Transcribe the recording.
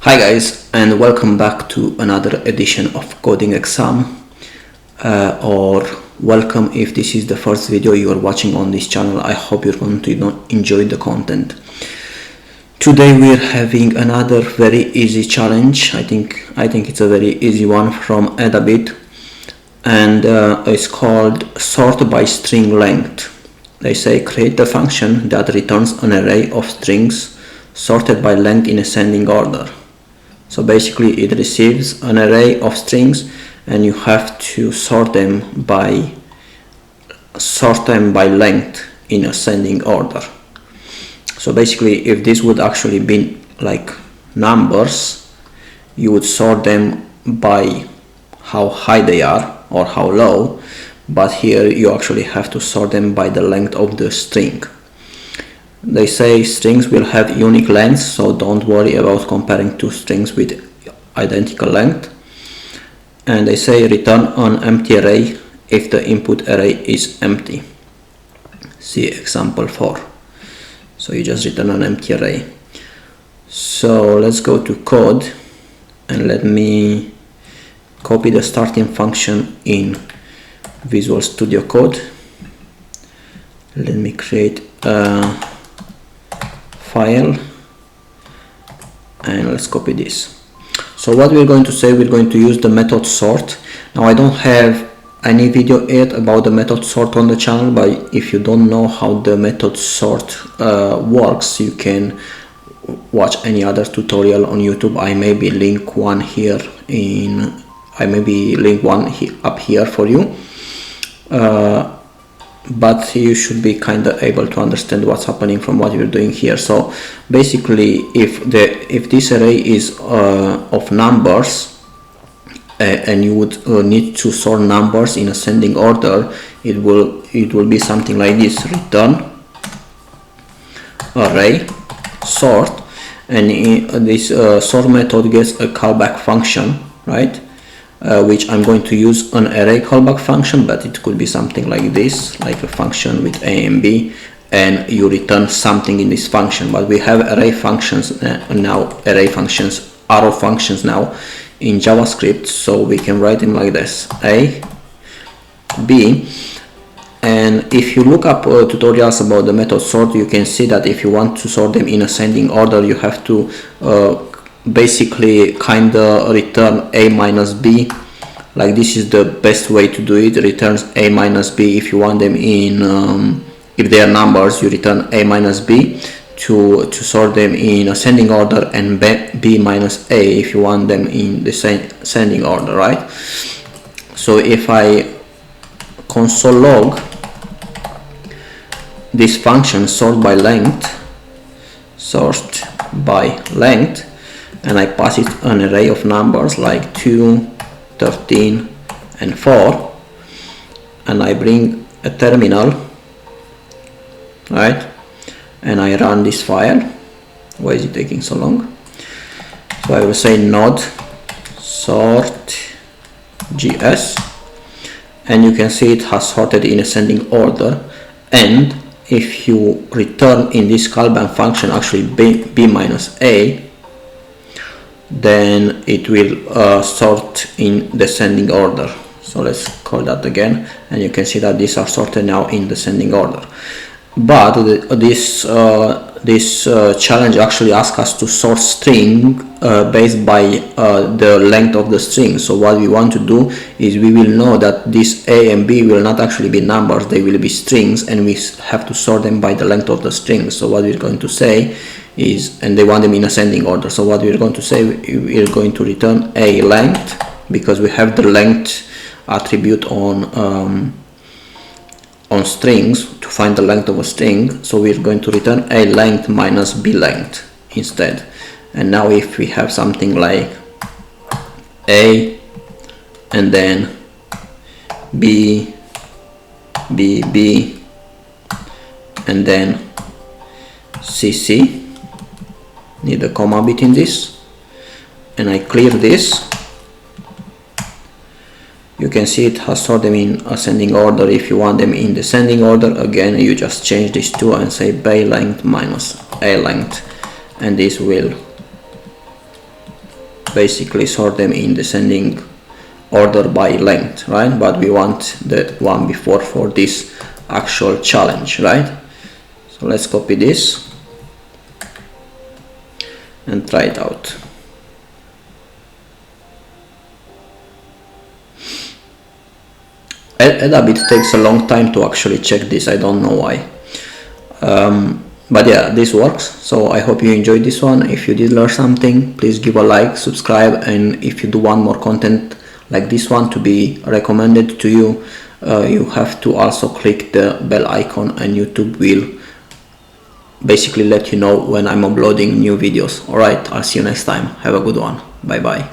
Hi guys, and welcome back to another edition of Coding Exam, or welcome if this is the first video you are watching on this channel. I hope you're going to enjoy the content. Today we're having another very easy challenge. I think it's a very easy one from Edabit, and it's called sort by string length. They say create a function that returns an array of strings sorted by length in ascending order. So basically it receives an array of strings and you have to sort them by length in ascending order. So basically if this would actually be like numbers, you would sort them by how high they are or how low, but here you actually have to sort them by the length of the string. They say strings will have unique lengths, so don't worry about comparing two strings with identical length. And they say return an empty array if the input array is empty. See example 4. So you just return an empty array. So let's go to code and let me copy the starting function in Visual Studio Code. Let me create a file and let's copy this. So what we're going to say, we're going to use the method sort. Now I don't have any video yet about the method sort on the channel, but if you don't know how the method sort works, you can watch any other tutorial on YouTube. I maybe link one here up here for you. But you should be kind of able to understand what's happening from what we're doing here. So basically if this array is of numbers and you would need to sort numbers in ascending order, it will be something like this: return array sort, and this sort method gets a callback function, right? Which I'm going to use an array callback function, but it could be something like this, like a function with a and b, and you return something in this function. But we have array functions now, arrow functions now in JavaScript, so we can write them like this: a, b. And if you look up tutorials about the method sort, you can see that if you want to sort them in ascending order, you have to basically kind of return a minus b. Like this is the best way to do it. Returns a minus b if you want them in if they are numbers, you return a minus b to sort them in ascending order, and b minus a if you want them in the same ascending order, right? So if I console log this function sort by length, and I pass it an array of numbers like 2, 13 and 4, and I bring a terminal, right, and I run this file. Why is it taking so long? So I will say node sort gs, and you can see it has sorted in ascending order. And if you return in this callback function actually b minus a, then it will sort in descending order. So let's call that again, and you can see that these are sorted now in descending order. But this challenge actually asks us to sort string based by the length of the string. So what we want to do is we will know that this a and b will not actually be numbers, they will be strings, and we have to sort them by the length of the string. So what we're going to say is, and they want them in ascending order, so what we're going to say, we're going to return a length, because we have the length attribute on strings to find the length of a string. So we're going to return a length minus b length instead. And now if we have something like a and then b, b, b, and then cc, need a comma between this, and I clear this, you can see it has sorted them in ascending order. If you want them in descending order, again you just change these two and say b length minus a length, and this will basically sort them in descending order by length, right? But we want the one before for this actual challenge, right? So let's copy this and try it out. Edabit takes a long time to actually check this, I don't know why. But yeah, this works. So I hope you enjoyed this one. If you did learn something, please give a like, subscribe, and if you do want more content like this one to be recommended to you, you have to also click the bell icon, and YouTube will basically let you know when I'm uploading new videos. Alright, I'll see you next time. Have a good one. Bye bye.